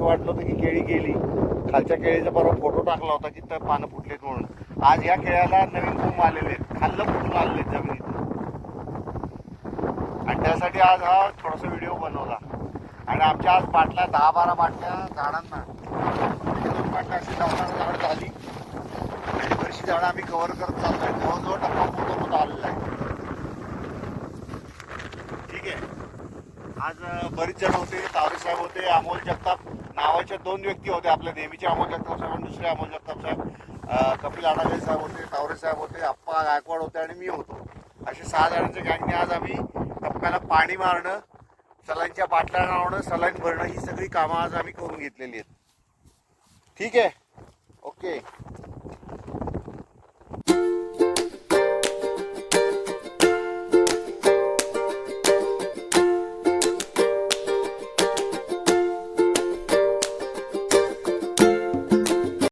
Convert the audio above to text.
वाटलं होतं की केळी गेली. खालच्या केळीचा परवा फोटो टाकला होता की तर पानं फुटलेत म्हणून. आज या केळ्याला नवीन कोंब आलेले आहेत, खाल्लं फुटून आलेले आहेत जमिनीत. आणि त्यासाठी आज हा थोडासा व्हिडिओ बनवला. आणि आमच्या आज बाटल्या 10-12 बाटल्या झाडांना, 2 बाटल्या अशी झाड झाली. आणि बरीचशी झाडं आम्ही कव्हर करत चाललोय. जवळजवळ टप्पा पोत आलेला आहे. ठीक आहे. आज बरीच जण होते, तावरे साहेब होते, अमोल जगताप नावाचे 2 व्यक्ती होते आपल्या नेहमीचे अमोल जगताप साहेब आणि दुसरे अमोल जगताप साहेब, कपिल आडाले साहेब होते, तावरे साहेब होते, अप्पा गायकवाड होते आणि मी होतो. असे 6 जणांच्या गँगने आज आम्ही टप्प्याला पाणी मारणं, सलाईनच्या बाटल्या लावणं, सलाईन भरणं ही सगळी कामं आज आम्ही करून घेतलेली आहेत. ठीक आहे. ओके.